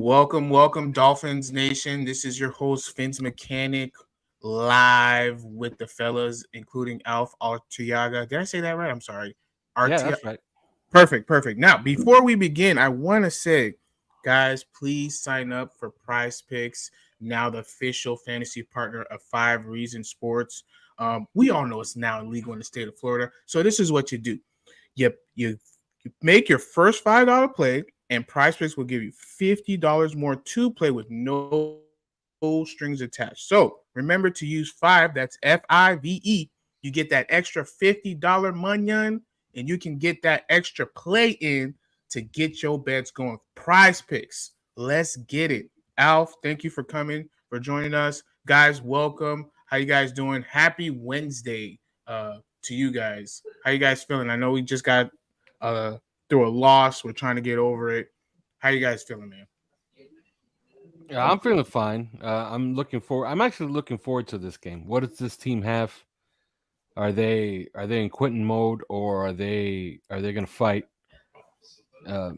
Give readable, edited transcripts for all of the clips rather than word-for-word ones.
Welcome, Dolphins Nation. This is your host, Vince Mechanic, live with the fellas, including Alf Arteaga. Did I say that right? I'm sorry. Yeah, Arteaga. that's right. Perfect. Now, before we begin, I want to say, guys, please sign up for Prize Picks, now the official fantasy partner of Five Reason Sports. We all know it's now illegal in the state of Florida. So this is what you do. You make your first $5 play, and Prize Picks will give you $50 more to play with no strings attached. So remember to use five. That's FIVE. You get that extra $50 money, and you can get that extra play in to get your bets going. Prize Picks. Let's get it. Alf, thank you for coming, for joining us. Guys, welcome. How you guys doing? Happy Wednesday to you guys. How you guys feeling? I know we just got uh through a loss. We're trying to get over it. How you guys feeling, man? Yeah, I'm feeling fine. I'm looking forward. I'm actually looking forward to this game. What does this team have? Are they in Quentin mode, or are they going to fight? Uh,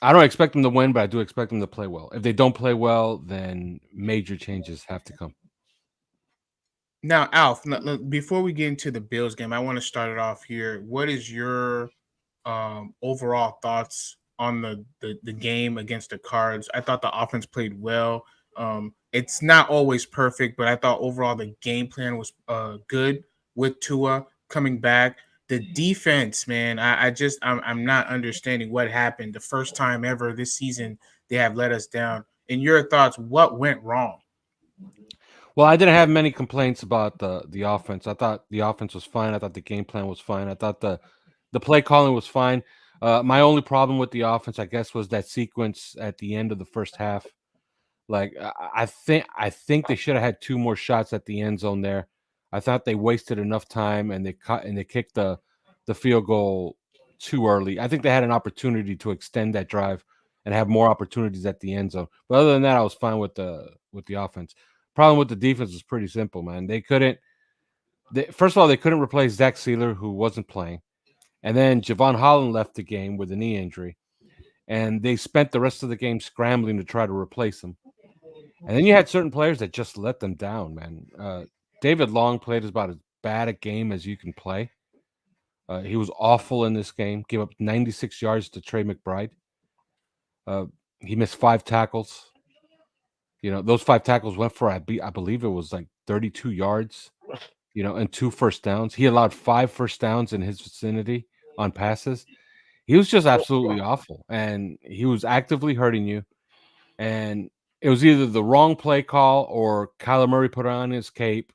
I don't expect them to win, but I do expect them to play well. If they don't play well, then major changes have to come. Now, Alf, before we get into the Bills game, I want to start it off here. What is your overall thoughts on the game against the Cards? I thought the offense played well. It's not always perfect, but I thought overall the game plan was good with Tua coming back. The defense, man, I'm not understanding what happened. The first time ever this season they have let us down. In your thoughts, what went wrong? Well, I didn't have many complaints about the offense. I thought the offense was fine. I thought the game plan was fine. I thought the play calling was fine. My only problem with the offense, I guess, was that sequence at the end of the first half. Like I think they should have had two more shots at the end zone there. I thought they wasted enough time, and they kicked the field goal too early. I think they had an opportunity to extend that drive and have more opportunities at the end zone. But other than that, I was fine with the offense. Problem with the defense was pretty simple, man. They couldn't. First of all, they couldn't replace Zach Sealer, who wasn't playing, and then Javon Holland left the game with a knee injury, and they spent the rest of the game scrambling to try to replace him. And then you had certain players that just let them down, man. David Long played about as bad a game as you can play. He was awful in this game. Gave up 96 yards to Trey McBride. Uh, he missed 5 tackles. Those 5 tackles went for I believe it was like 32 yards. And 2 first downs. He allowed 5 first downs in his vicinity on passes. He was just absolutely awful, and he was actively hurting you. And it was either the wrong play call, or Kyler Murray put on his cape,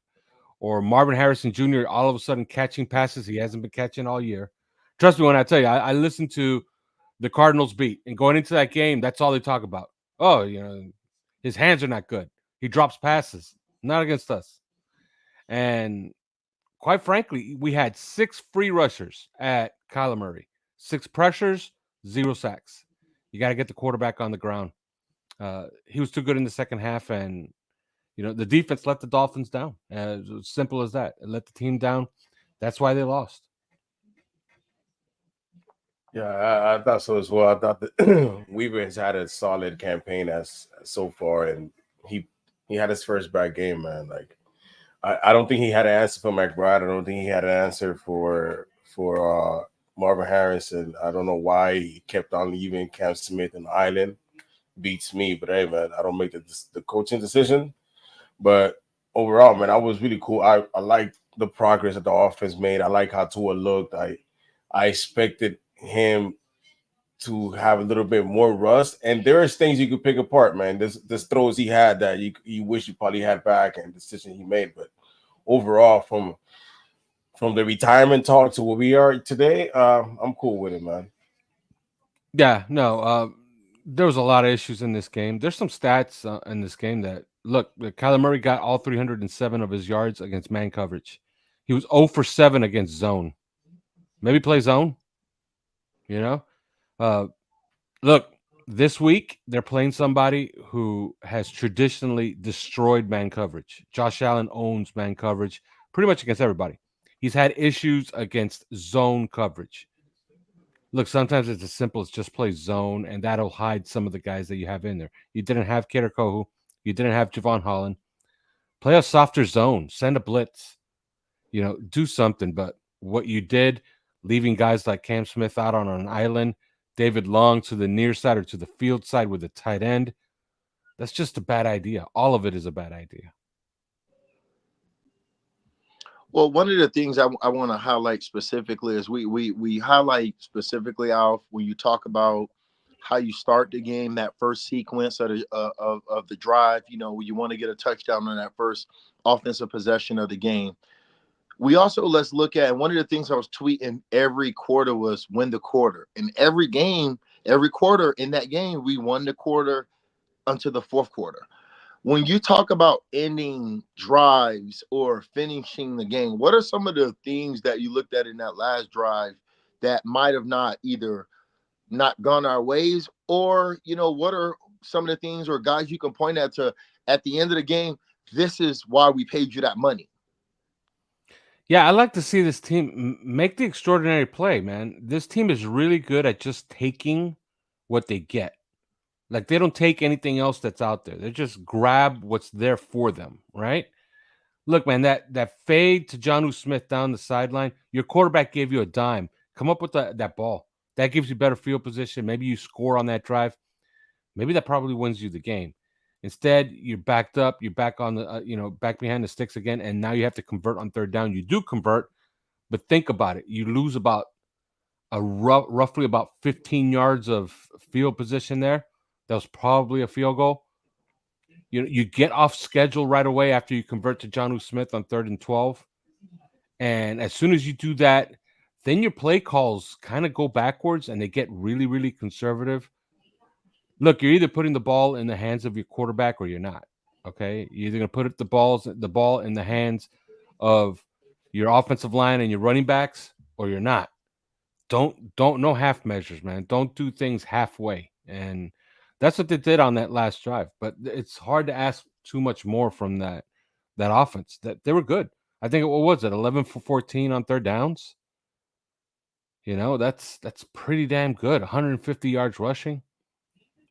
or Marvin Harrison Jr. all of a sudden catching passes he hasn't been catching all year. Trust me when I tell you, I listened to the Cardinals beat, and going into that game, that's all they talk about. Oh, his hands are not good. He drops passes, not against us. And quite frankly, we had 6 free rushers at Kyler Murray, 6 pressures, 0 sacks. You got to get the quarterback on the ground. He was too good in the second half, and the defense let the Dolphins down. As simple as that. It let the team down. That's why they lost. Yeah, I thought so as well. I thought that Weaver has had a solid campaign as so far, and he had his first bad game, man. Like I don't think he had an answer for McBride. I don't think he had an answer for Marvin Harrison. I don't know why he kept on leaving Cam Smith and Island. Beats me, but hey, man, I don't make the coaching decision. But overall, man, I was really cool. I liked the progress that the offense made. I like how Tua looked. I expected him to have a little bit more rust, and there's things you could pick apart, man. This throws he had that you wish you probably had back, and the decision he made. But overall, from the retirement talk to where we are today, I'm cool with it, man. Yeah, no, there was a lot of issues in this game. There's some stats in this game that look. Kyler Murray got all 307 of his yards against man coverage. He was 0 for 7 against zone. Maybe play zone. You know, uh, look, this week they're playing somebody who has traditionally destroyed man coverage. Josh Allen owns man coverage pretty much against everybody. He's had issues against zone coverage. Look, sometimes it's as simple as just play zone, and that'll hide some of the guys that you have in there. You didn't have Kader Kohu. You didn't have Javon Holland. Play a softer zone. Send a blitz. Do something. But what you did, leaving guys like Cam Smith out on an island, David Long to the near side or to the field side with a tight end, that's just a bad idea. All of it is a bad idea. Well, one of the things I want to highlight specifically is we highlight specifically, Alf, when you talk about how you start the game, that first sequence of the drive, when you want to get a touchdown on that first offensive possession of the game. We also, let's look at, one of the things I was tweeting every quarter was win the quarter. In every game, every quarter in that game, we won the quarter until the fourth quarter. When you talk about ending drives or finishing the game, what are some of the things that you looked at in that last drive that might have not either not gone our ways, or, what are some of the things or guys you can point at to, at the end of the game, this is why we paid you that money? Yeah, I like to see this team make the extraordinary play, man. This team is really good at just taking what they get. Like, they don't take anything else that's out there. They just grab what's there for them, right? Look, man, that fade to Jonnu Smith down the sideline, your quarterback gave you a dime. Come up with that ball. That gives you better field position. Maybe you score on that drive. Maybe that probably wins you the game. Instead, you're backed up. You're back on the, back behind the sticks again, and now you have to convert on third down. You do convert, but think about it. You lose about roughly about 15 yards of field position there. That was probably a field goal. You get off schedule right away after you convert to Jonnu Smith on 3rd and 12. And as soon as you do that, then your play calls kind of go backwards and they get really, really conservative. Look, you're either putting the ball in the hands of your quarterback or you're not. Okay, you're either going to put the ball in the hands of your offensive line and your running backs, or you're not. Don't no half measures, man. Don't do things halfway. And that's what they did on that last drive. But it's hard to ask too much more from that offense. That they were good. I think what was it, 11 for 14 on third downs? That's pretty damn good. 150 yards rushing.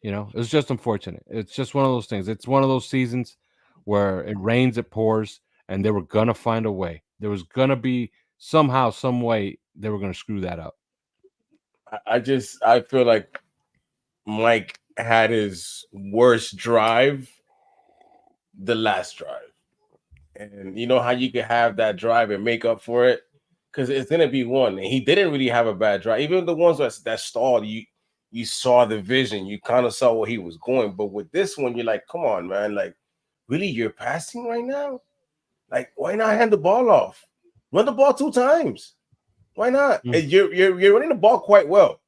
It was just unfortunate. It's just one of those things. It's one of those seasons where it rains, it pours, and they were gonna find a way. There was gonna be somehow, some way they were gonna screw that up. I feel like Mike had his worst drive the last drive. And you know how you can have that drive and make up for it? Because it's gonna be one. And he didn't really have a bad drive. Even the ones that stalled, you saw the vision, you kind of saw where he was going. But with this one, you're like, come on, man, like, really, you're passing right now? Like, why not hand the ball off? Run the ball 2 times. Why not? Mm-hmm. You're running the ball quite well,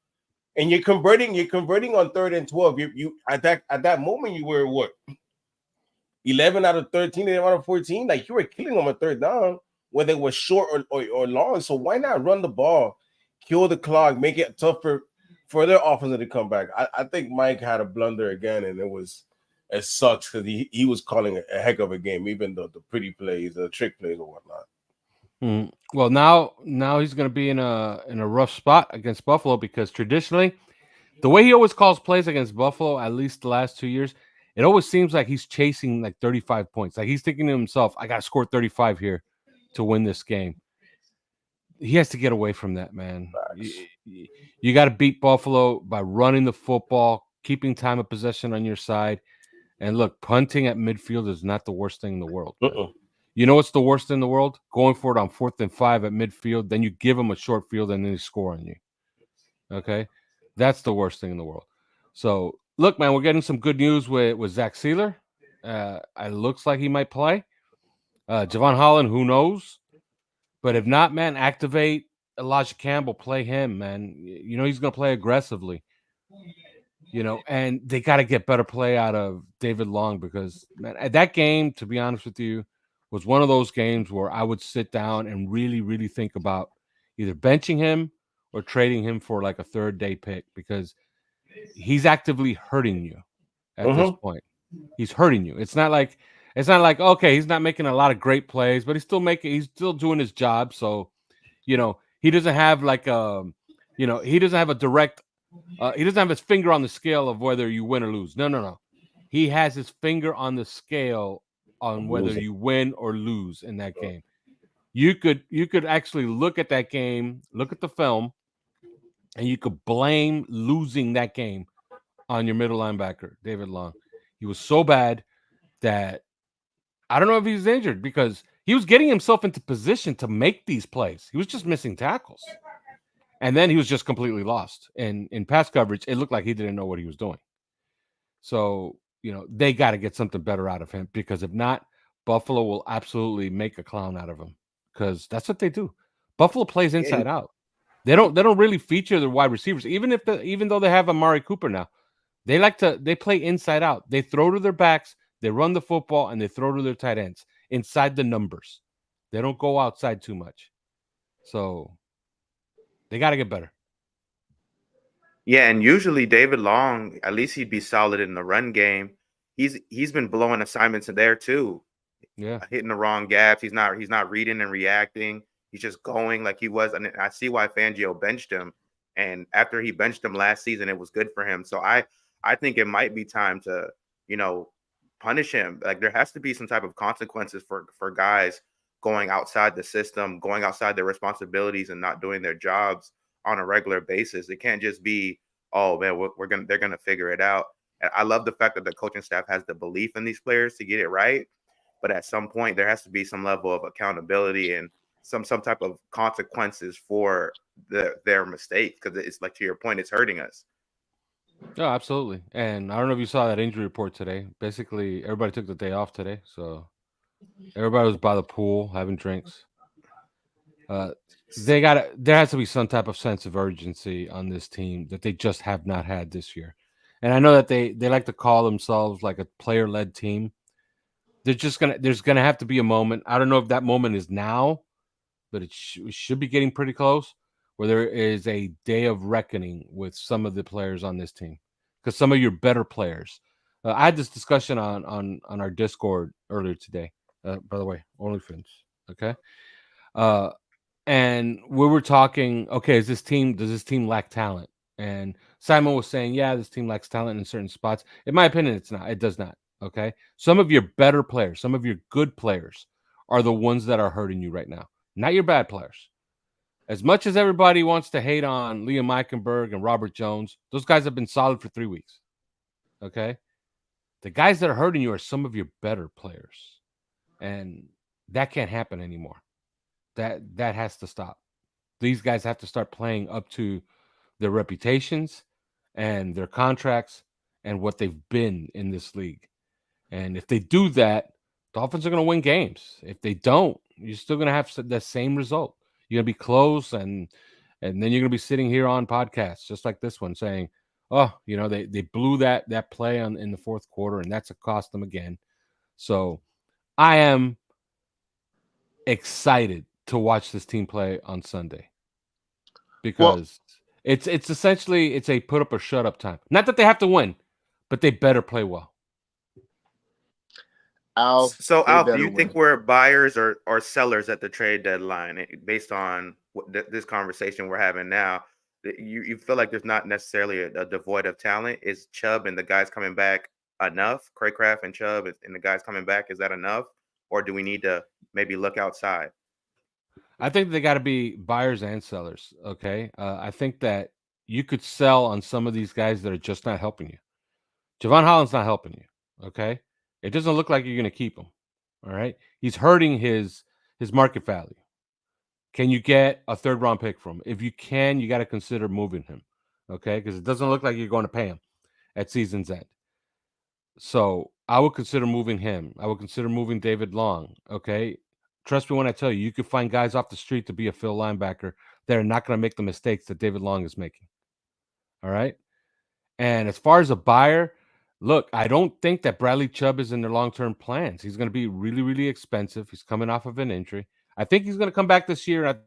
and you're converting on 3rd and 12. You at that moment you were what, 11 out of 13, 11 out of 14. Like, you were killing them on 3rd down, whether it was short or long. So why not run the ball, kill the clock, make it tougher for their offense to come back? I think Mike had a blunder again, and it sucks because he was calling a heck of a game, even though the pretty plays, the trick plays or whatnot. Well, now he's going to be in a rough spot against Buffalo, because traditionally, the way he always calls plays against Buffalo, at least the last 2 years, it always seems like he's chasing like 35 points. Like, he's thinking to himself, I got to score 35 here to win this game. He has to get away from that, man. You got to beat Buffalo by running the football, keeping time of possession on your side. And look, punting at midfield is not the worst thing in the world. You know what's the worst in the world? Going for it on 4th and 5 at midfield, then you give them a short field and then they score on you. Okay? That's the worst thing in the world. So, look, man, we're getting some good news with Zach Sealer. It looks like he might play. Javon Holland, who knows? But if not, man, activate Elijah Campbell, play him, man. He's going to play aggressively. And they got to get better play out of David Long, because, man, at that game, to be honest with you, was one of those games where I would sit down and really, really think about either benching him or trading him for like a 3rd-day pick, because he's actively hurting you at this point. He's hurting you. It's not like, okay, he's not making a lot of great plays, but he's still doing his job. So, he doesn't have like He doesn't have a direct. He doesn't have his finger on the scale of whether you win or lose. No, no, no. He has his finger on the scale on whether Losing. you win or lose in that game. You could actually look at that game, look at the film, and you could blame losing that game on your middle linebacker, David Long. He was so bad that I don't know if he was injured because he was getting himself into position to make these plays. He was just missing tackles. And then he was just completely lost. And in pass coverage, it looked like he didn't know what he was doing. So, they got to get something better out of him because if not, Buffalo will absolutely make a clown out of him because that's what they do. Buffalo plays inside out. They don't really feature their wide receivers, even though they have Amari Cooper now. They play inside out. They throw to their backs, they run the football, and they throw to their tight ends inside the numbers. They don't go outside too much. So they got to get better. Yeah, and usually David Long, at least he'd be solid in the run game. He's been blowing assignments in there too. Yeah, Hitting the wrong gaps. He's not reading and reacting. He's just going like he was. And I see why Fangio benched him. And after he benched him last season, it was good for him. So I think it might be time to, punish him. Like there has to be some type of consequences for guys going outside the system, going outside their responsibilities and not doing their jobs on a regular basis. It can't just be, oh man, they're gonna figure it out. And I love the fact that the coaching staff has the belief in these players to get it right. But at some point, there has to be some level of accountability and some type of consequences for their mistakes because it's like to your point, it's hurting us. yeah, absolutely. And I don't know if you saw that injury report today. Basically, everybody took the day off today, so everybody was by the pool having drinks. There has to be some type of sense of urgency on this team that they just have not had this year. And I know that they like to call themselves like a player-led team. There's gonna have to be a moment. I don't know if that moment is now, but it should be getting pretty close, where there is a day of reckoning with some of the players on this team, because some of your better players. I had this discussion on our Discord earlier today. By the way, OnlyFans, okay. And we were talking. Okay, does this team lack talent? And Simon was saying, yeah, this team lacks talent in certain spots. In my opinion, it's not. It does not. Okay, some of your better players, some of your good players, are the ones that are hurting you right now. Not your bad players. As much as everybody wants to hate on Liam Eichenberg and Robert Jones, those guys have been solid for 3 weeks. Okay? The guys that are hurting you are some of your better players. And that can't happen anymore. That has to stop. These guys have to start playing up to their reputations and their contracts and what they've been in this league. And if they do that, Dolphins are going to win games. If they don't, you're still going to have the same result. You're going to be close, and then you're going to be sitting here on podcasts just like this one saying, "Oh, they blew that play in the fourth quarter, and that's a cost them again." So, I am excited to watch this team play on Sunday because it's essentially a put up or shut up time. Not that they have to win, but they better play well. Alf, So, Alf, do you win. think we're buyers or sellers at the trade deadline based on this conversation we're having now? You feel like there's not necessarily a devoid of talent. Is Chubb and the guys coming back enough? Craycraft and Chubb and the guys coming back, is that enough? Or do we need to maybe look outside? I think they got to be buyers and sellers. Okay. I think that you could sell on some of these guys that are just not helping you. Javon Holland's not helping you. Okay. It doesn't look like you're going to keep him. All right. He's hurting his market value. Can you get a third round pick from him? If you can, you got to consider moving him. Okay. Because it doesn't look like you're going to pay him at season's end. So I would consider moving him. I would consider moving David Long. Okay. Trust me when I tell you, you could find guys off the street to be a fill linebacker that are not going to make the mistakes that David Long is making. All right. And as far as a buyer, look, I don't think that Bradley Chubb is in their long-term plans. He's going to be really, really expensive. He's coming off of an injury. I think he's going to come back this year.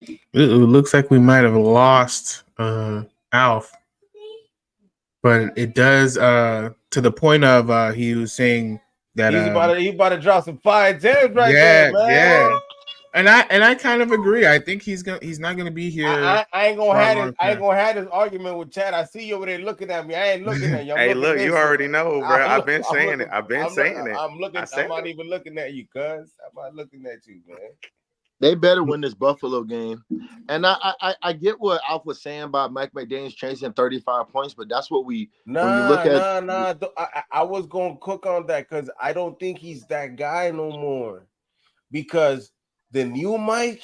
It looks like we might have lost Alf, but it does to the point of he was saying That He about to drop some fire gems right yeah, there, man. yeah. And I kind of agree. I think he's not gonna be here. I ain't gonna for a have long this. I ain't time. gonna have this argument with Chad. I see you over there looking at me. I ain't looking at you. I'm Hey, looking look, this you way. already know, bro. I've been I'm saying it. looking. I've been saying it. I'm looking. I I'm said not it. even looking at you, cuz. I'm not looking at you, man. They better win this Buffalo game. And I get what Alf was saying about Mike McDaniels chasing 35 points, but that's what when you look at I was gonna cook on that because I don't think he's that guy no more. Because the new Mike,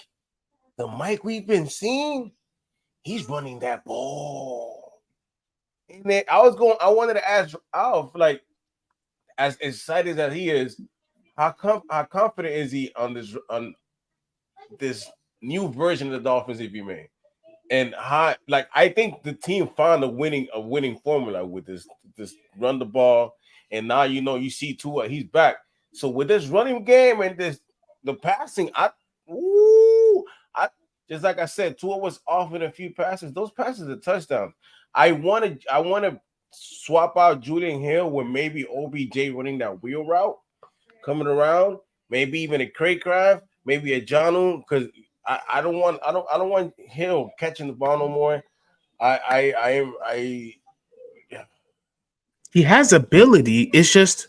the Mike we've been seeing, he's running that ball. And then I wanted to ask Alf, like, as excited as he is, how confident is he on this new version of the Dolphins, if you may? And how, like, I think the team found a winning formula with this run the ball, and now you see Tua, he's back. So with this running game and the passing, I just like I said, Tua was off in a few passes. Those passes are touchdowns. I want to swap out Julian Hill with maybe OBJ running that wheel route, coming around, maybe even a Craycraft, maybe a Jonu, because I don't want Hill catching the ball no more. Yeah. He has ability. It's just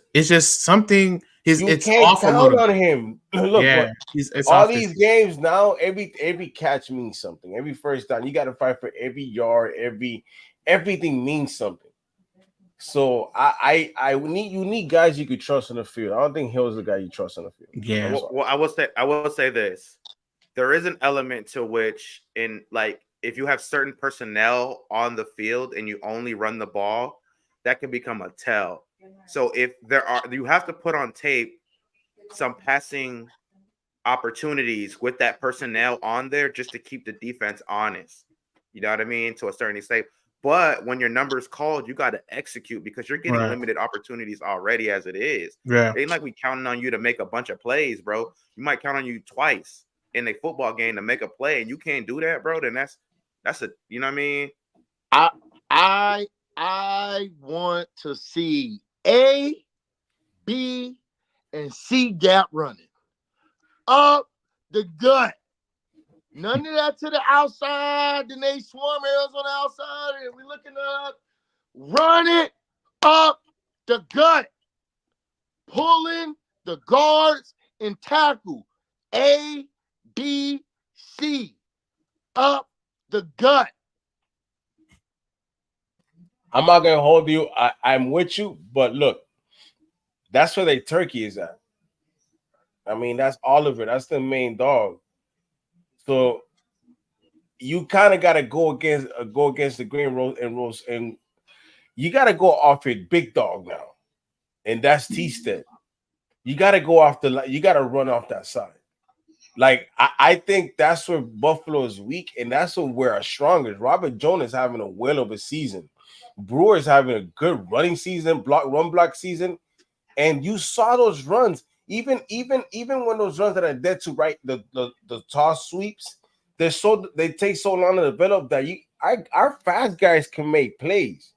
something. It's Can't off a count little. on him. Look, Yeah, but it's all off these his. games now, every catch means something. Every first down, you got to fight for every yard. Everything means something. So I need guys you could trust on the field. I don't think Hill's the guy you trust on the field. Yeah. Well, I will say this. There is an element to which, in like, if you have certain personnel on the field and you only run the ball, that can become a tell. So if you have to put on tape some passing opportunities with that personnel on there just to keep the defense honest. You know what I mean? To a certain extent. But when your number's called, you got to execute because you're getting limited opportunities already as it is. Yeah. It ain't like we counting on you to make a bunch of plays, bro. You might count on you twice in a football game to make a play, and you can't do that, bro. Then that's a, you know what I mean? I want to see A, B, and C gap running up the gut. None of that to the outside. Then they swarm arrows on the outside, and we looking up. Run it up the gut. Pulling the guards and tackle. A, B, C. Up the gut. I'm not gonna hold you. I'm with you, but look, that's where the turkey is at. I mean, that's Oliver. That's the main dog. So you kind of got to go against the green rose, and you got to go off your big dog now, and that's T-Stead. You got to go off you got to run off that side. Like I think that's where Buffalo is weak, and that's where we're strongest. Robert Jones is having a whale of a season. Brewer's having a good running season, run block season, and you saw those runs. Even when those runs that are dead to right, the toss sweeps, they take so long to develop that our fast guys can make plays.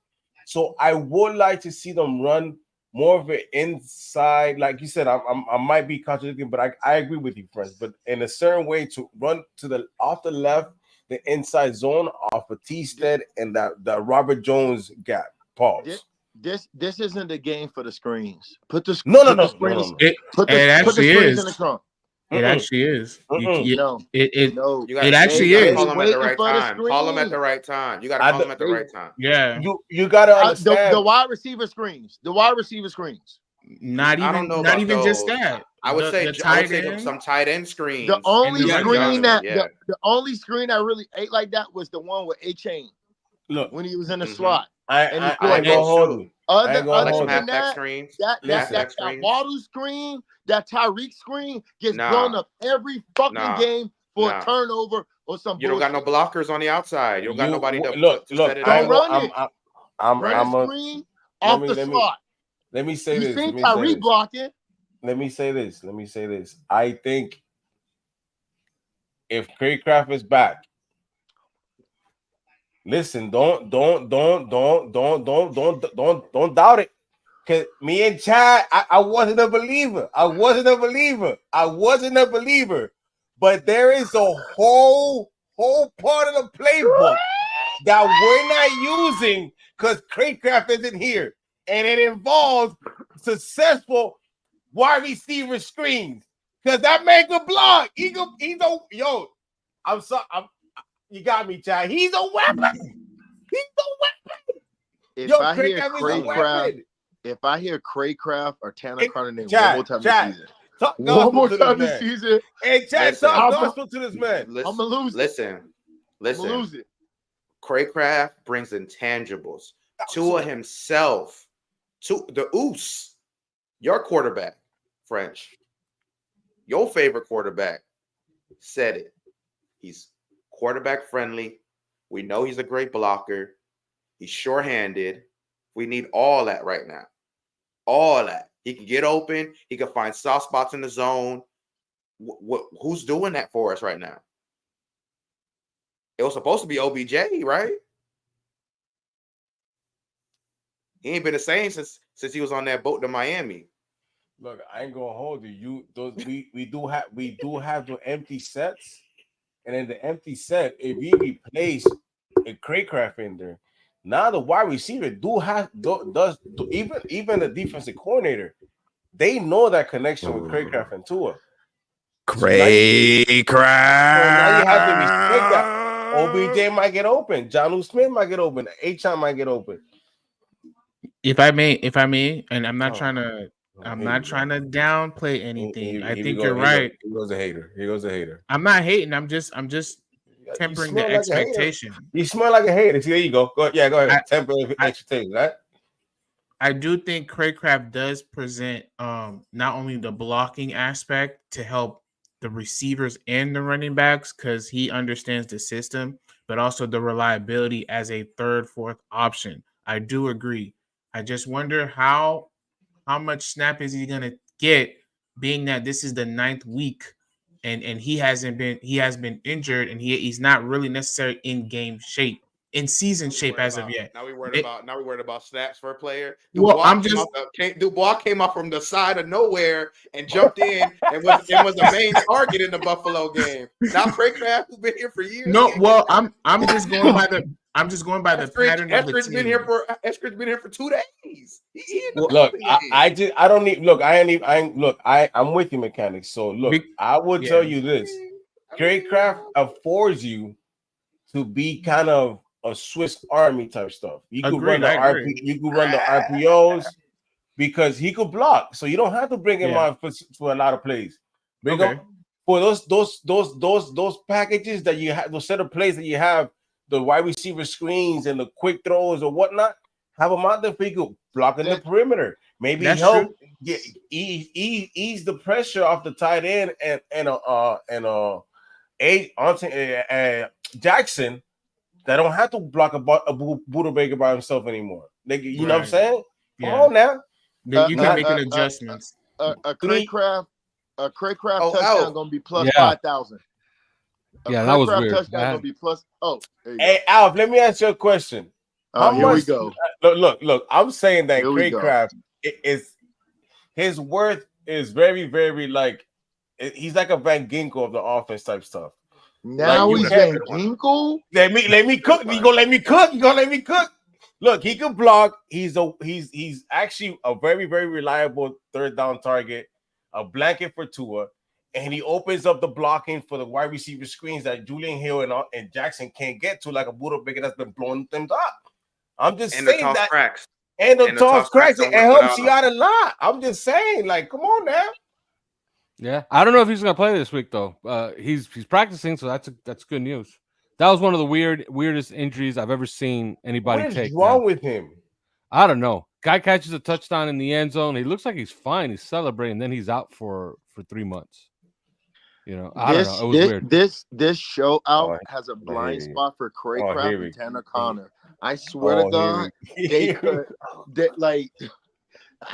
So I would like to see them run more of it inside. Like you said, I might be contradicting, but I agree with you, friends. But in a certain way, to run to the off the left, the inside zone off of T-Stead and the Robert Jones gap. Pause. This isn't the game for the screens. Put the No. It actually screens is. in the trunk. It actually is. No. You actually is. Call them at the right for the time. Call them at the screen. right time. You got to call them at the right time. Yeah. You got to understand The wide receiver screens. The wide receiver screens. Not even. I don't know Not about even those. just that. I would say end. some tight end screens. The only the screen yeah. the only screen that really ate like that was the one with A-Chain. Look, when he was in the slot. I ain't gonna hold you. Other like some than halfback screens. that Waddle screen, that Tyreek screen gets blown up every fucking game for a turnover or something. You don't got no blockers on the outside. You don't got nobody to look. set it don't up. run it. I'm a screen off the slot. Let me say this. You seen Tyreek blocking? Let me say this. I think if Craycraft is back, listen, don't doubt it. Cause me and Chad, I wasn't a believer. I wasn't a believer. But there is a whole part of the playbook that we're not using because Craycraft isn't here. And it involves successful wide receiver screens. Because that man could block. You got me, Chad. He's a weapon. If I hear Craycraft, or Tanner Carter name one more time this season. One more time this season. Hey, Chad, talk gospel to this man. I'm gonna lose it. Listen. I'm gonna lose it. Craycraft brings intangibles. Tua himself, to the Oos, your quarterback, French, your favorite quarterback, said it. He's quarterback friendly. We know he's a great blocker. He's sure-handed. We need all that right now. All that. He can get open. He can find soft spots in the zone. Who's doing that for us right now? It was supposed to be OBJ, right? He ain't been the same since he was on that boat to Miami. Look, I ain't gonna hold you. We do have the empty sets, and in the empty set, if we replace a Craycraft in there, now the wide receiver even the defensive coordinator, they know that connection with Craycraft and Tua. Craycraft. So now you have to respect that. OBJ might get open. Jonnu Smith might get open. H.I. might get open. If I may, and I'm not trying to downplay anything. I think you're right. He goes a hater. I'm not hating. I'm just tempering the expectation. You smell like a hater. See, there you go. Go ahead. Temper expectation, right? I do think Craycraft does present not only the blocking aspect to help the receivers and the running backs because he understands the system, but also the reliability as a third, fourth option. I do agree. I just wonder how much snap is he gonna get, being that this is the 9th week, and he has been injured, and he's not really necessarily in season shape as of yet. Now we worried about snaps for a player. Dubois came up from the side of nowhere and jumped in and was the main target in the Buffalo game. Now Craycraft, who's been here for years. No, well, I'm just going by the pattern of the team. Eskridge's been here for 2 days. I'm with you, mechanics. So look, I will tell you this: Craycraft affords you to be kind of a Swiss Army type stuff. You could run the RPOs because he could block, so you don't have to bring him on for a lot of plays. Bring him for those packages that you have, those set of plays that you have, the wide receiver screens and the quick throws or whatnot. Have him out there for you blocking the perimeter. Maybe help ease the pressure off the tight end and Jackson. That don't have to block a Buddha Baker by himself anymore. You know what I'm saying? Come on now. You can make adjustments. A Craycraft touchdown gonna be plus 5,000. Yeah, that was weird. Touchdown gonna be plus. Hey, Alf, let me ask you a question. We go. Look. I'm saying that Craycraft is his worth is very, very he's like a Van Ginkel of the offense type stuff. Now he's Van Ginkel. Let me cook. You gonna let me cook? Look, he can block. He's actually a very, very reliable third down target, a blanket for Tua, and he opens up the blocking for the wide receiver screens that Julian Hill and Jackson can't get to, like a Buddha Baker that's been blowing them up. I'm just saying that. Cracks. And the toss cracks, it helps you out a lot. I'm just saying, come on now. Yeah, I don't know if he's gonna play this week though. He's practicing, so that's good news. That was one of the weirdest injuries I've ever seen anybody take. What is wrong with him? I don't know. Guy catches a touchdown in the end zone. He looks like he's fine. He's celebrating. Then he's out for 3 months. I don't know. It was weird. This show out has a blind spot for Craycraft and Tanner Connor. I swear to God, they could.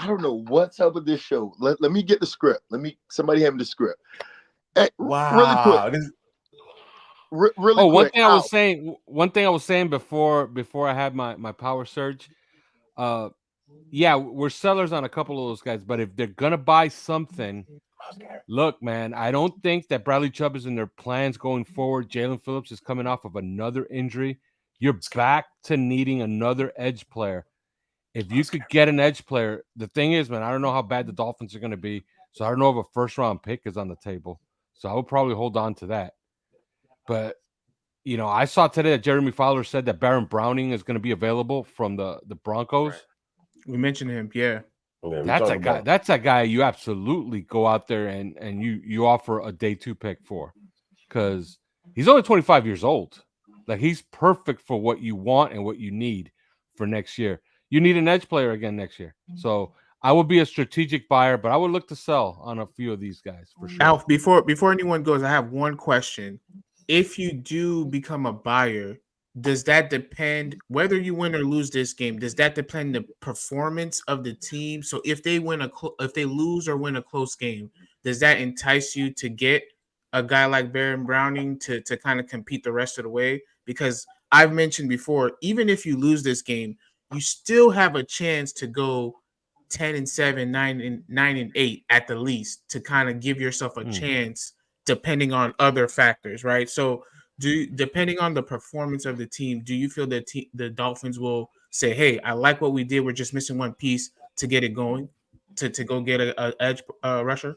I don't know what's up with this show. Let me get the script. Somebody have the script. Hey, wow. Really quick. One thing I was saying before I had my power surge. Yeah, we're sellers on a couple of those guys, but if they're gonna buy something, look, man, I don't think that Bradley Chubb is in their plans going forward. Jalen Phillips is coming off of another injury. You're back to needing another edge player. If you could get an edge player, the thing is, man, I don't know how bad the Dolphins are going to be. So I don't know if a first round pick is on the table. So I would probably hold on to that. But, I saw today that Jeremy Fowler said that Baron Browning is going to be available from the Broncos. Right. We mentioned him, yeah. Yeah, we That's talked a guy. about That's a guy you absolutely go out there and you offer a day 2 pick for, because he's only 25 years old. Like, he's perfect for what you want and what you need for next year. You need an edge player again next year. So I would be a strategic buyer, but I would look to sell on a few of these guys for sure. Alf, before anyone goes, I have one question. If you do become a buyer, does that depend whether you win or lose this game? Does that depend the performance of the team? So if they if they lose or win a close game, does that entice you to get a guy like Baron Browning to kind of compete the rest of the way? Because I've mentioned before, even if you lose this game, you still have a chance to go 10-7, 9-8 at the least, to kind of give yourself a chance, depending on other factors, right? So depending on the performance of the team, do you feel that the Dolphins will say, hey, I like what we did, we're just missing one piece to get it going, to go get a edge rusher?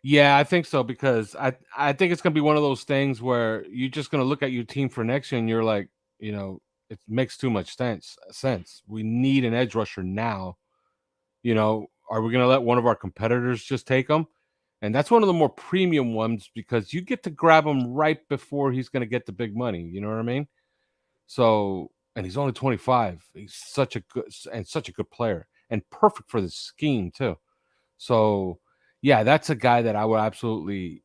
Yeah, I think so, because I think it's gonna be one of those things where you're just gonna look at your team for next year and you're like, it makes too much sense. We need an edge rusher now. Are we gonna let one of our competitors just take him? And that's one of the more premium ones, because you get to grab him right before he's gonna get the big money. You know what I mean? So, and he's only 25. He's such a good player and perfect for the scheme too. So, yeah, that's a guy that I would absolutely,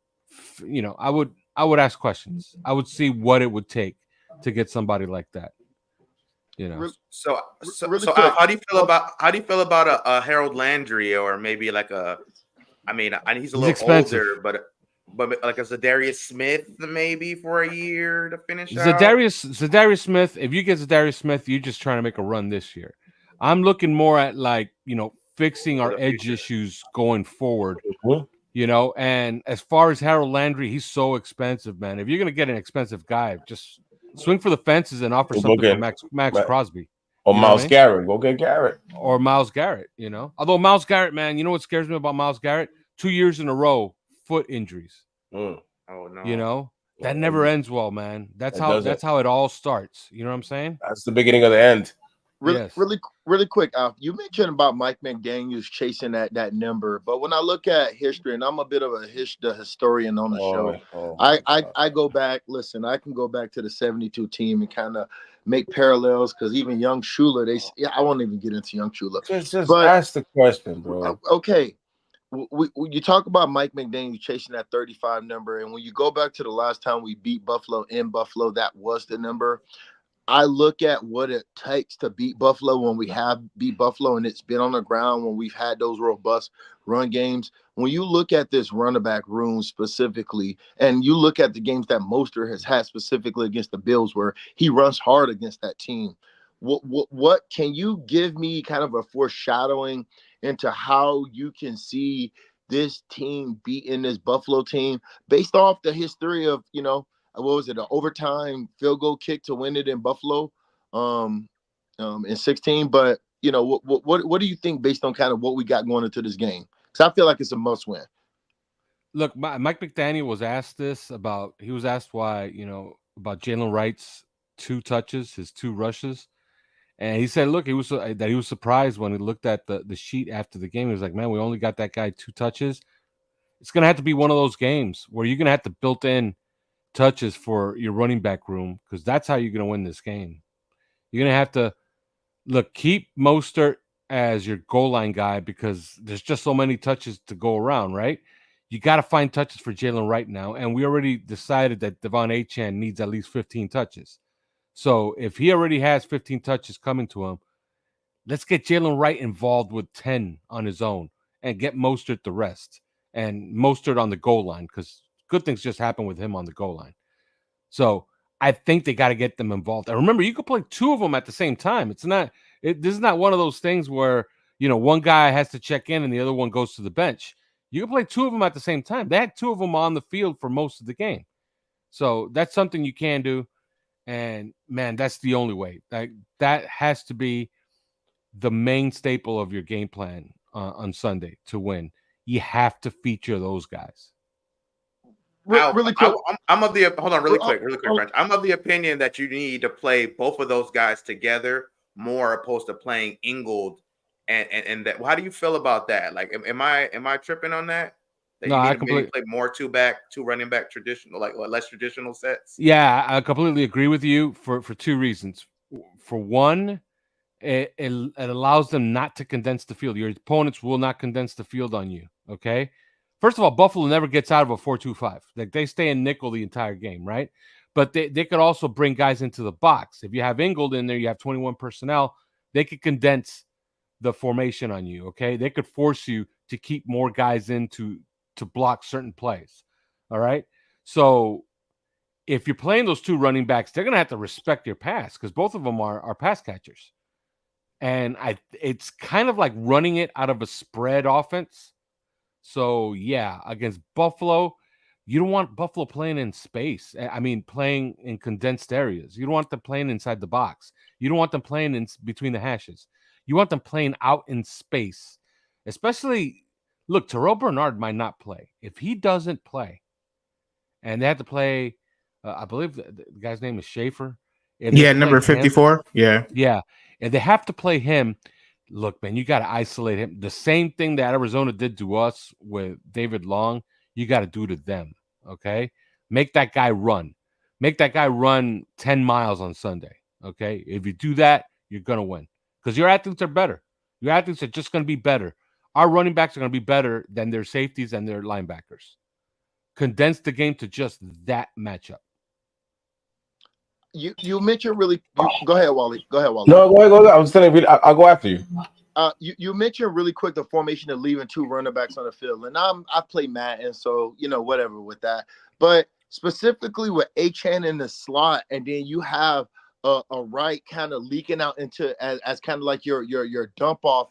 I would ask questions. I would see what it would take to get somebody like that. So, Really so quick. how do you feel about a Harold Landry, or maybe like I mean, he's a little expensive. older, but like a Zadarius Smith maybe for a year to finish out. Zadarius Smith. If you get Zadarius Smith, you're just trying to make a run this year. I'm looking more at, like, fixing For our the edge future. issues going forward. Mhm. And as far as Harold Landry, he's so expensive, man. If you're gonna get an expensive guy, just swing for the fences and offer We'll go something for get Max Ma- Crosby. or You know what I Miles mean? Garrett. Go get Garrett. Or Myles Garrett. Although Myles Garrett, man, you know what scares me about Myles Garrett? 2 years in a row, foot injuries. Mm. Oh no. That Yeah, never ends well, man. That's it how doesn't. it all starts. You know what I'm saying? That's the beginning of the end. Yes. Really quick, Alf. You mentioned about Mike McDaniels chasing that number, but when I look at history, and I'm a bit of the historian on the show, My I God. I go back. Listen, I can go back to the '72 team and kind of make parallels, because even young Shula, I won't even get into young Shula, Just but ask the question, bro. okay. You talk about Mike McDaniel chasing that 35 number, and when you go back to the last time we beat Buffalo in Buffalo, that was the number. I look at what it takes to beat Buffalo when we have beat Buffalo, and it's been on the ground when we've had those robust run games. When you look at this running back room specifically, and you look at the games that Mostert has had specifically against the Bills, where he runs hard against that team, what can you give me kind of a foreshadowing into how you can see this team beating this Buffalo team based off the history of, what was it, an overtime field goal kick to win it in Buffalo in 16? But what do you think based on kind of what we got going into this game? Because I feel like it's a must win. Look, Mike McDaniel was asked he was asked why, about Jalen Wright's 2 touches, his 2 rushes. And he said, look, he was surprised when he looked at the sheet after the game. He was like, man, we only got that guy 2 touches. It's going to have to be one of those games where you're going to have to build in touches for your running back room, because that's how you're going to win this game. You're going to have to keep Mostert as your goal line guy, because there's just so many touches to go around, right? You got to find touches for Jalen Wright now. And we already decided that Devon Achane needs at least 15 touches. So if he already has 15 touches coming to him, let's get Jalen Wright involved with 10 on his own and get Mostert the rest, and Mostert on the goal line, because good things just happen with him on the goal line. So I think they got to get them involved. And remember, you could play 2 of them at the same time. It's not This is not one of those things where, one guy has to check in and the other one goes to the bench. You can play two of them at the same time. They had two of them on the field for most of the game. So that's something you can do. And, man, that's the only way. That has to be the main staple of your game plan on Sunday to win. You have to feature those guys. Really quick. I'm of the hold on, really quick, French. I'm of the opinion that you need to play both of those guys together more opposed to playing Ingold and that. How do you feel about that? Like, am I tripping on that? That No, you I need to maybe completely play more two running back traditional, like less traditional sets. Yeah, I completely agree with you for two reasons. For one, it allows them not to condense the field. Your opponents will not condense the field on you. Okay. First of all, Buffalo never gets out of a 4-2-5. Like, they stay in nickel the entire game, right? But they could also bring guys into the box. If you have Ingold in there, you have 21 personnel. They could condense the formation on you. Okay, they could force you to keep more guys in to block certain plays. All right. So if you're playing those two running backs, they're going to have to respect your pass because both of them are pass catchers. And it's kind of like running it out of a spread offense. So, yeah, against Buffalo, you don't want Buffalo playing in space. I mean, playing in condensed areas. You don't want them playing inside the box. You don't want them playing in between the hashes. You want them playing out in space. Especially, look, Terrell Bernard might not play. If he doesn't play, and they have to play, I believe the guy's name is Schaefer. Yeah, number 54. Yeah. Yeah, and they have to play him. Look, man, you got to isolate him. The same thing that Arizona did to us with David Long, you got to do to them, okay? Make that guy run. Make that guy run 10 miles on Sunday, okay? If you do that, you're going to win because your athletes are better. Your athletes are just going to be better. Our running backs are going to be better than their safeties and their linebackers. Condense the game to just that matchup. You mentioned go ahead, Wally. Go ahead, Wally. No, go ahead. I was telling you, I'll go after you. You mentioned really quick the formation of leaving two running backs on the field, and I play Madden, so whatever with that. But specifically with Achane in the slot, and then you have a right kind of leaking out into as kind of like your dump off.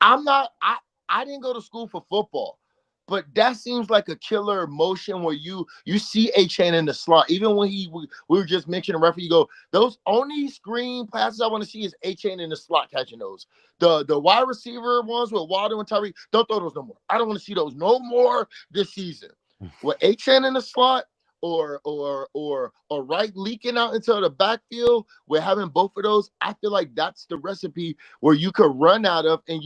I didn't go to school for football, but that seems like a killer motion where you see Achane in the slot. Even when we were just mentioning referee, you go, those only screen passes I want to see is Achane in the slot catching those. The wide receiver ones with Waldo and Tyreek, don't throw those no more. I don't want to see those no more this season. With Achane in the slot or right leaking out into the backfield, we're having both of those. I feel like that's the recipe where you could run out of, and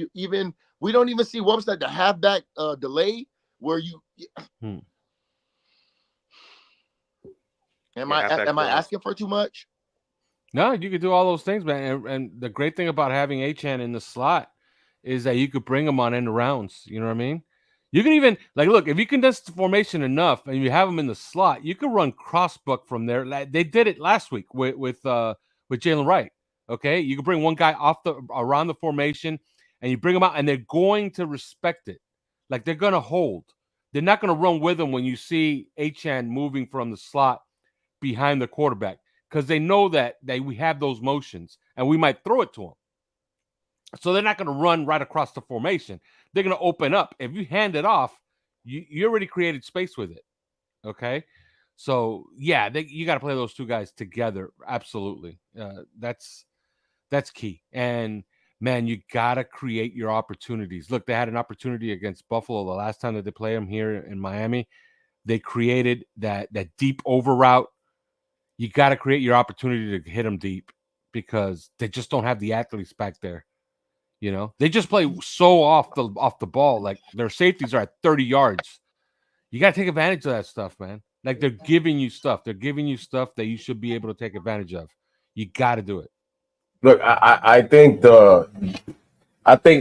we don't even see what was that, the halfback delay where you am I asking for too much? No, you could do all those things, man. And the great thing about having Achane in the slot is that you could bring him on end rounds. You know what I mean? You can even look, if you condense the formation enough and you have him in the slot, you can run crossbuck from there. They did it last week with Jalen Wright. Okay, you can bring one guy around the formation and you bring him out, and they're going to respect it. Like, they're going to hold. They're not going to run with him when you see Achane moving from the slot behind the quarterback because they know that we have those motions and we might throw it to him. So they're not going to run right across the formation. They're going to open up. If you hand it off, you already created space with it. Okay? So, yeah, you got to play those two guys together. Absolutely. That's key. And, man, you got to create your opportunities. Look, they had an opportunity against Buffalo the last time that they played them here in Miami. They created that deep over route. You got to create your opportunity to hit them deep because they just don't have the athletes back there. They just play so off the ball. Like, their safeties are at 30 yards. You got to take advantage of that stuff, man. Like, they're giving you stuff. They're giving you stuff that you should be able to take advantage of. You got to do it. Look, I think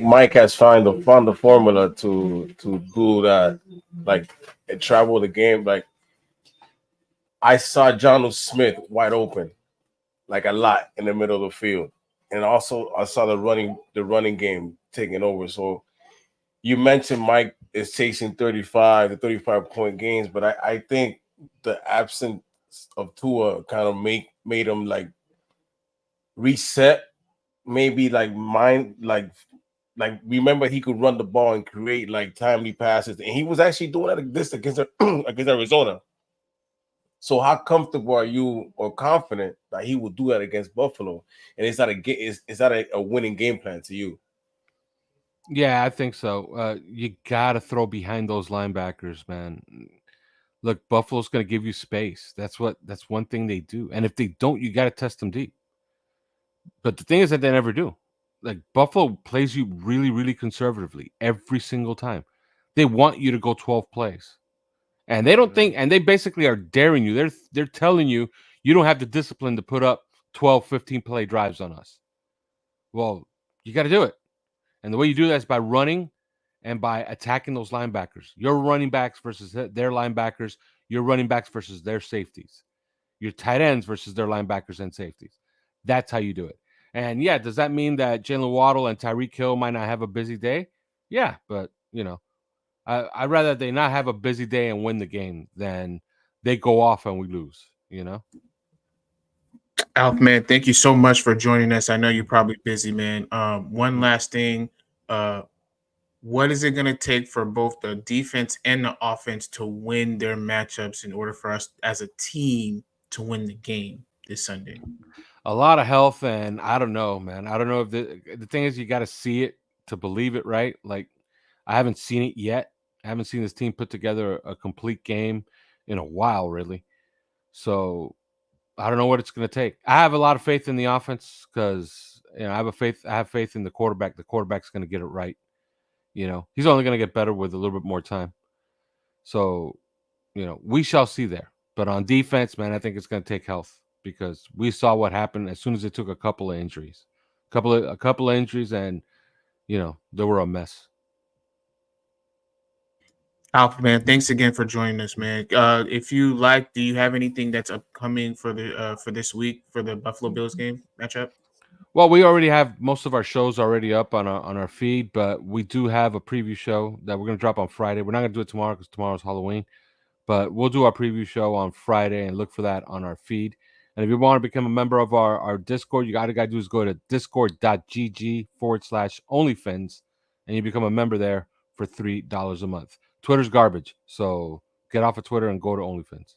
Mike has found the formula to do that, like, and travel the game. Like, I saw Jonnu Smith wide open, like, a lot in the middle of the field, and also I saw the running game taking over. So you mentioned Mike is chasing 35-point games, but I think the absence of Tua kind of made him like reset maybe like remember he could run the ball and create like timely passes, and he was actually doing that this against against Arizona. So how comfortable are you or confident that he will do that against Buffalo? And is that a winning game plan to you? Yeah, I think so. You got to throw behind those linebackers, man. Look, Buffalo's going to give you space. That's one thing they do. And if they don't, you got to test them deep. But the thing is that they never do. Like Buffalo plays you really, really conservatively every single time. They want you to go 12 plays. And they don't think, and they basically are daring you. They're telling you you don't have the discipline to put up 12, 15 play drives on us. Well, you got to do it. And the way you do that is by running and by attacking those linebackers. Your running backs versus their linebackers, your running backs versus their safeties, your tight ends versus their linebackers and safeties. That's how you do it. And yeah, does that mean that Jalen Waddle and Tyreek Hill might not have a busy day? Yeah, but I'd rather they not have a busy day and win the game than they go off and we lose. Alf, man, thank you so much for joining us. I know you're probably busy, man. One last thing. What is it going to take for both the defense and the offense to win their matchups in order for us as a team to win the game this Sunday? A lot of health, and I don't know, man. I don't know if the thing is you got to see it to believe it, right? Like I haven't seen it yet. I haven't seen this team put together a complete game in a while, really. So I don't know what it's going to take. I have a lot of faith in the offense because I have faith in the quarterback. The quarterback's going to get it right. He's only going to get better with a little bit more time. So, we shall see there. But on defense, man, I think it's going to take health because we saw what happened as soon as it took a couple of injuries, a couple of injuries, and they were a mess. Alf, man, thanks again for joining us, man. If you like, do you have anything that's upcoming for this week for the Buffalo Bills game matchup? Well, we already have most of our shows already up on our feed, but we do have a preview show that we're going to drop on Friday. We're not going to do it tomorrow because tomorrow's Halloween, but we'll do our preview show on Friday and look for that on our feed. And if you want to become a member of our Discord, you got to do is go to discord.gg/OnlyFins, and you become a member there for $3 a month. Twitter's garbage, so get off of Twitter and go to OnlyFins.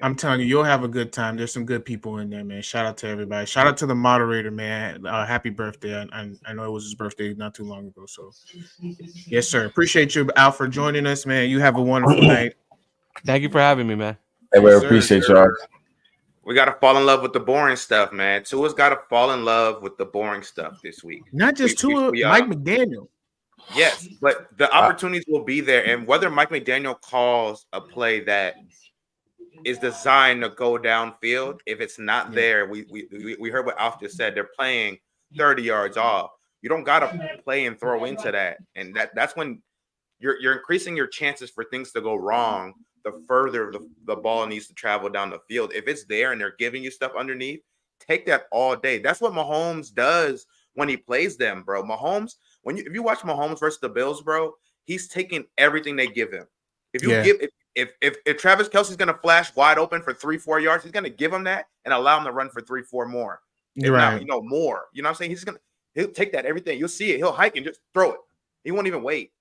I'm telling you, you'll have a good time. There's some good people in there, man. Shout out to everybody. Shout out to the moderator, man. Happy birthday. I know it was his birthday not too long ago. So, yes, sir. Appreciate you, Al, for joining us, man. You have a wonderful night. Thank you for having me, man. Hey, we appreciate y'all. We got to fall in love with the boring stuff, man. Tua's got to fall in love with the boring stuff this week. Not just Tua, Mike McDaniel. Yes, but the opportunities will be there. And whether Mike McDaniel calls a play that is designed to go downfield, if it's not there, we heard what Alf just said. They're playing 30 yards off. You don't got to play and throw into that. And that's when you're increasing your chances for things to go wrong the further the ball needs to travel down the field. If it's there and they're giving you stuff underneath, take that all day. That's what Mahomes does when he plays them, bro. Mahomes, if you watch Mahomes versus the Bills, bro, he's taking everything they give him. If you if Travis Kelce's gonna flash wide open for 3-4 yards, he's gonna give him that and allow him to run for 3-4 more. If right. not, more. You know what I'm saying? He'll take that everything. You'll see it. He'll hike and just throw it. He won't even wait.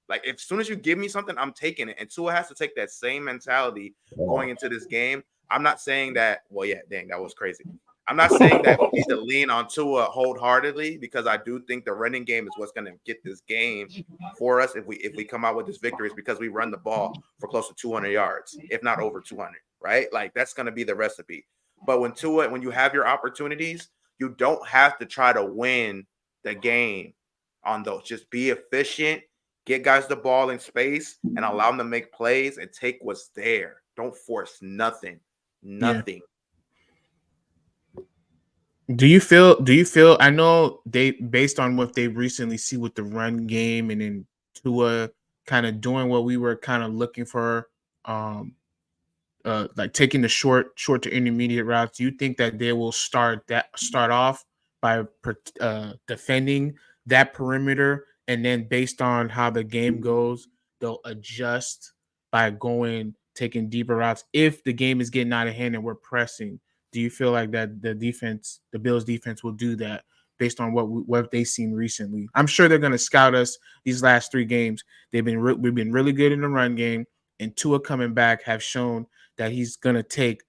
Like, as soon as you give me something, I'm taking it. And Tua has to take that same mentality going into this game. I'm not saying that. Well, yeah, dang, that was crazy. I'm not saying that we need to lean on Tua wholeheartedly because I do think the running game is what's going to get this game for us if we come out with this victory is because we run the ball for close to 200 yards, if not over 200, right? Like, that's going to be the recipe. But when you have your opportunities, you don't have to try to win the game on those. Just be efficient, get guys the ball in space, and allow them to make plays and take what's there. Don't force nothing. Nothing. Yeah. Do you feel I know they based on what they recently see with the run game and then Tua kind of doing what we were kind of looking for, like taking the short to intermediate routes, do you think that they will start off by defending that perimeter and then based on how the game goes, they'll adjust by taking deeper routes if the game is getting out of hand and we're pressing? Do you feel like that the Bills defense will do that based on what they've seen recently? I'm sure they're going to scout us these last 3 games. We've been really good in the run game, and Tua coming back have shown that he's going to take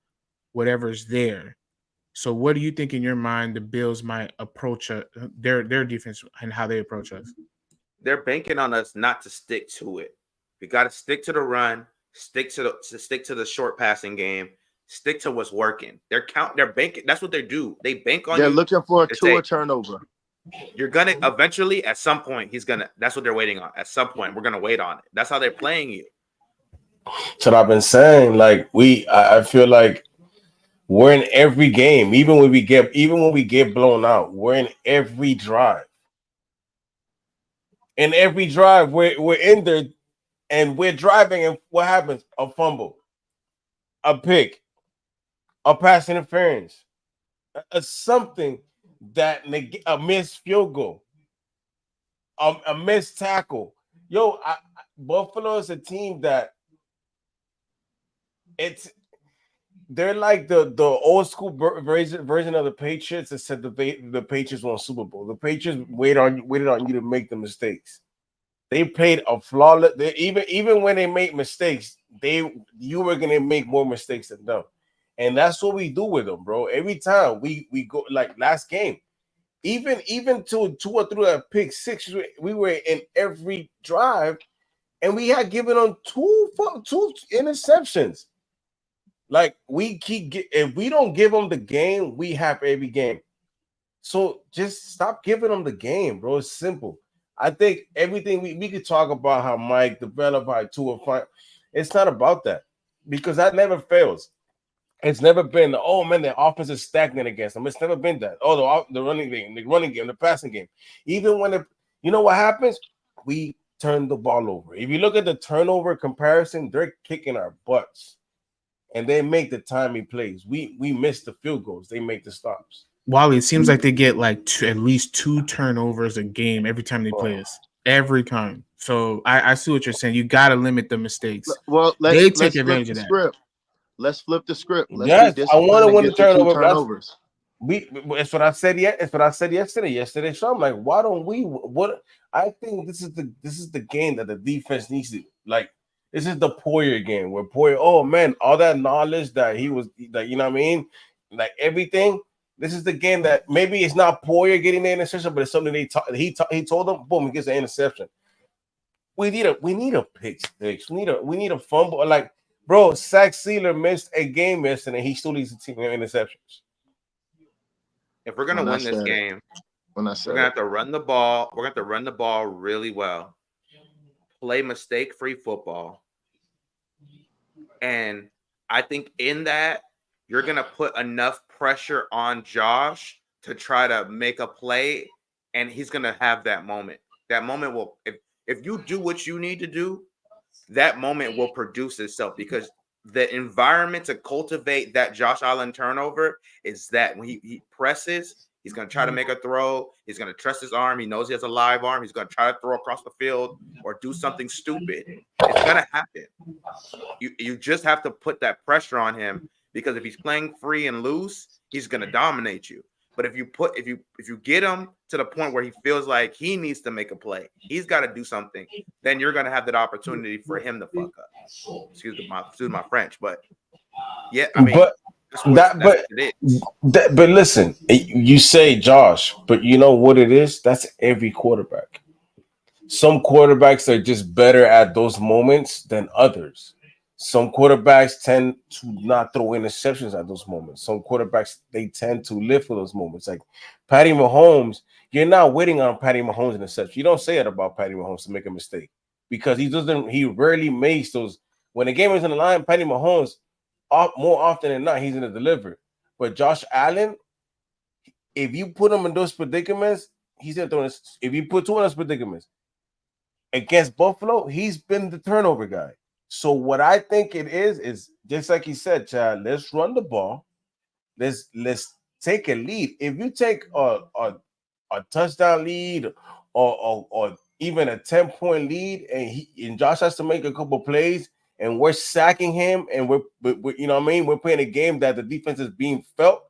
whatever's there. So what do you think in your mind the Bills might approach their defense and how they approach us? They're banking on us not to stick to it. We got to stick to the run, stick to the short passing game, stick to what's working. They're banking. That's what they do. They bank on. They're you looking for a to Tua say, turnover. You're gonna eventually, at some point, he's gonna. That's what they're waiting on. At some point, we're gonna wait on it. That's how they're playing you. That's what I've been saying. Like I feel like we're in every game, even when we get blown out, we're in every drive. In every drive, we're in there and we're driving, and what happens? A fumble, a pick, a pass interference, something that a missed field goal, a missed tackle. Yo, Buffalo is a team that they're like the old school version of the Patriots that said the Patriots won Super Bowl. The Patriots waited on you to make the mistakes. They played a flawless. Even when they make mistakes, you were gonna make more mistakes than them, and that's what we do with them, bro. Every time we go, like last game, even to 2 or 3 pick 6, we were in every drive, and we had given them two interceptions. Like if we don't give them the game, we have every game. So just stop giving them the game, bro. It's simple. I think everything we could talk about how Mike developed, how Tua fine. It's not about that, because that never fails. It's never been, oh man, the offense is stagnant against them. It's never been that. Oh, the running game, the passing game. Even when you know what happens, we turn the ball over. If you look at the turnover comparison, they're kicking our butts, and they make the timely plays. We miss the field goals. They make the stops. Wally, it seems like they get like at least 2 turnovers a game every time they play us. Every time. So I see what you're saying. You got to limit the mistakes. Well, they let's take advantage of that. script. Let's flip the script. Let's Yes, be I want to win the turnover. turnovers. It's what I said. Yeah, it's what I said yesterday. So I'm like, why don't we? What I think this is the game that the defense needs to like. This is the Poyer game where Poyer. Oh man, all that knowledge that he was like, you know what I mean, like everything. This is the game that maybe it's not Poyer getting the interception, but it's something he told them. Boom, he gets the interception. We need a pick six. We need a fumble. Like, bro, Zach Sealer missed a game yesterday. He still leads the team in interceptions. If we're gonna win this game, we're gonna have to run the ball. We're gonna have to run the ball really well. Play mistake-free football. And I think in that, you're going to put enough pressure on Josh to try to make a play, and he's going to have that moment. That moment will, if you do what you need to do, that moment will produce itself, because the environment to cultivate that Josh Allen turnover is that when he presses, he's going to try to make a throw. He's going to trust his arm. He knows he has a live arm. He's going to try to throw across the field or do something stupid. It's going to happen. You just have to put that pressure on him, because if he's playing free and loose, he's going to dominate you. But if you get him to the point where he feels like he needs to make a play, he's got to do something, then you're going to have that opportunity for him to fuck up. Excuse my French, but yeah, I mean, but listen, you say Josh, but you know what it is? That's every quarterback. Some quarterbacks are just better at those moments than others. Some quarterbacks tend to not throw interceptions at those moments. Some quarterbacks, they tend to live for those moments. Like Patty Mahomes, you're not waiting on Patty Mahomes interception. You don't say it about Patty Mahomes to make a mistake, because he rarely makes those. When the game is in the line, Patty Mahomes, more often than not, he's going to deliver. But Josh Allen, if you put him in those predicaments, he's going to throw. If you put 2 in those predicaments against Buffalo, he's been the turnover guy. So what I think it is just like he said, Chad, let's run the ball. Let's take a lead. If you take a touchdown lead or even a 10-point lead, and Josh has to make a couple plays, and we're sacking him, and we're you know what I mean, we're playing a game that the defense is being felt,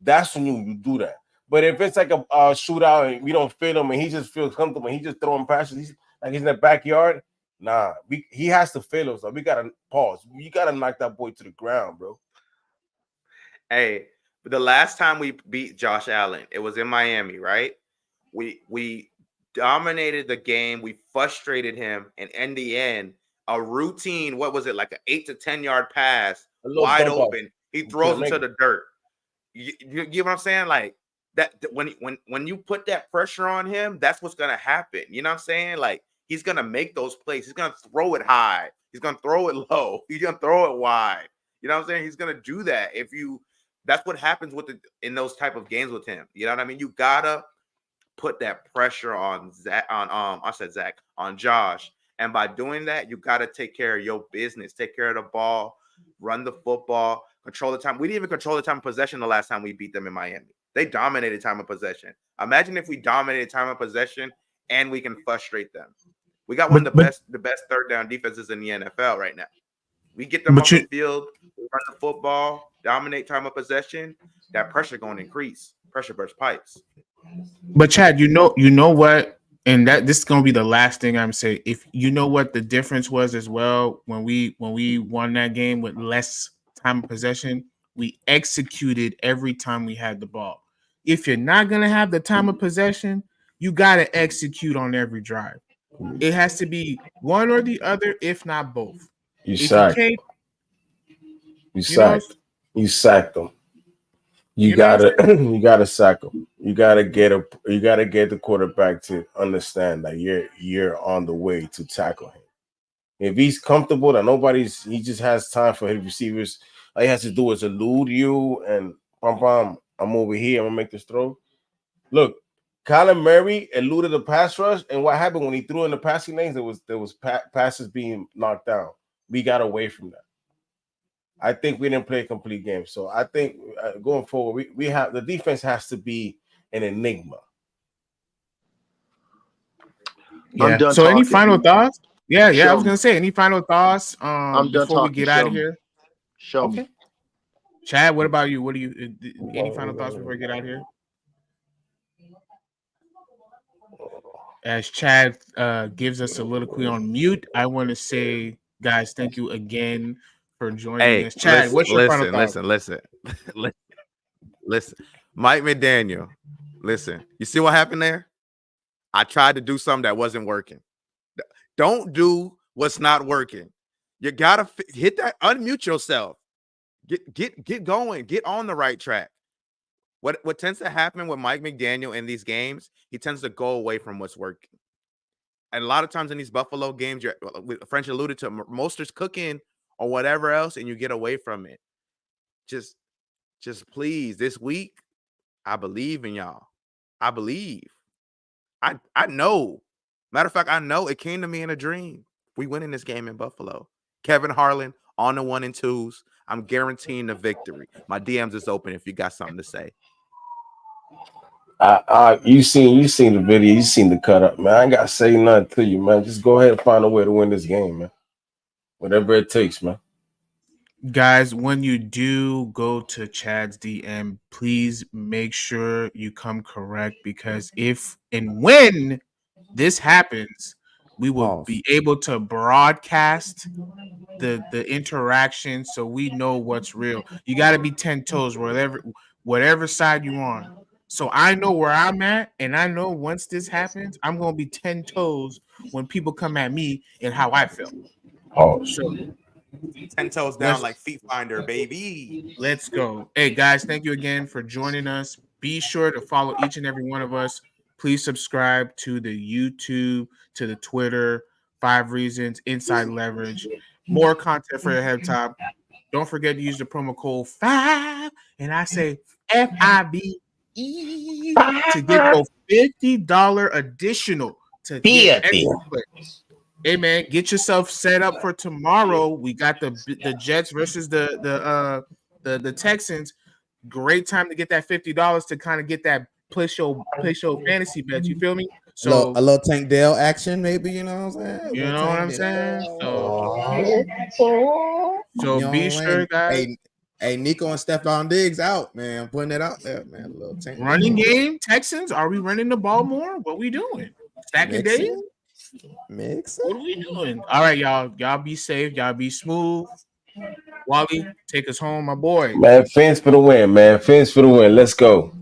that's when you do that. But if it's like a shootout and we don't feel him and he just feels comfortable and he just throwing passes, he's in the backyard, nah, he has to feel us. So we gotta pause. You gotta knock that boy to the ground, bro. Hey, the last time we beat Josh Allen, it was in Miami, right? We dominated the game. We frustrated him, and in the end, a routine. What was it, like an 8 to 10 yard pass, wide open? He throws into the dirt. You get what I'm saying? Like that. When you put that pressure on him, that's what's gonna happen. You know what I'm saying? Like he's gonna make those plays. He's gonna throw it high. He's gonna throw it low. He's gonna throw it wide. You know what I'm saying? He's gonna do that if you. That's what happens in those type of games with him. You know what I mean? You gotta put that pressure on on Josh, and by doing that, you gotta take care of your business, take care of the ball, run the football, control the time. We didn't even control the time of possession the last time we beat them in Miami. They dominated time of possession. Imagine if we dominated time of possession and we can frustrate them. We got one of the best third down defenses in the NFL right now. We get them off the field, run the football, dominate time of possession. That pressure going to increase. Pressure burst pipes. But Chad, you know what, and that this is gonna be the last thing I'm saying. If you know what the difference was as well when we won that game with less time of possession, we executed every time we had the ball. If you're not gonna have the time of possession, you gotta execute on every drive. It has to be one or the other, if not both. You sacked them. You gotta sack him. You gotta get the quarterback to understand that you're on the way to tackle him. If he's comfortable that he just has time for his receivers. All he has to do is elude you and I'm over here. I'm gonna make this throw. Look, Kyler Murray eluded the pass rush, and what happened when he threw in the passing lanes? There was passes being knocked down. We got away from that. I think we didn't play a complete game. So I think going forward, we have the defense has to be an enigma. Yeah. I'm done. So talking. Any final thoughts? Yeah. I was gonna say any final thoughts before we get out of here. Show me. Chad, what about you? What do you? Any final thoughts before we get out of here? As Chad gives us soliloquy on mute, I want to say, guys, thank you again for joining us. Chad, what's your final thoughts? Listen. Mike McDaniel, listen. You see what happened there? I tried to do something that wasn't working. Don't do what's not working. You gotta hit that. Unmute yourself. Get going. Get on the right track. What tends to happen with Mike McDaniel in these games, he tends to go away from what's working. And a lot of times in these Buffalo games, French alluded to Mostert's cooking or whatever else, and you get away from it. Just please, this week, I believe in y'all. I believe. I know. Matter of fact, I know it came to me in a dream. We win in this game in Buffalo. Kevin Harlan on the 1 and 2s. I'm guaranteeing the victory. My DMs is open if you got something to say. You seen the video, you seen the cut up, man. I ain't gotta say nothing to you, man. Just go ahead and find a way to win this game, man. Whatever it takes, man. Guys, when you do go to Chad's DM, please make sure you come correct, because if and when this happens, we will be able to broadcast the interaction so we know what's real. You got to be 10 toes whatever side you're on. So I know where I'm at, and I know once this happens, I'm going to be 10 toes when people come at me and how I feel. So 10 toes down like Feet Finder, baby. Let's go. Hey, guys, thank you again for joining us. Be sure to follow each and every one of us. Please subscribe to the YouTube, to the Twitter, 5 Reasons, Inside Leverage. More content for your head top. Don't forget to use the promo code 5, and I say FIBE to get those $50 additional to get extra clicks. Hey man, get yourself set up for tomorrow. We got the Jets versus the Texans. Great time to get that $50 to kind of get that place your fantasy bets. You feel me? So a little Tank Dell action, maybe, you know what I'm saying? you know what I'm saying. So You be know, sure, guys. Hey, Nico and Stephon Diggs out, man. Putting it out there, man. A little Tank Running Dell. game, Texans. Are we running the ball more? What we doing? Stacking days? Mixing. What are we doing? All right, y'all. Y'all be safe. Y'all be smooth. Wally, take us home, my boy. Man, fans for the win, man. Fans for the win. Let's go.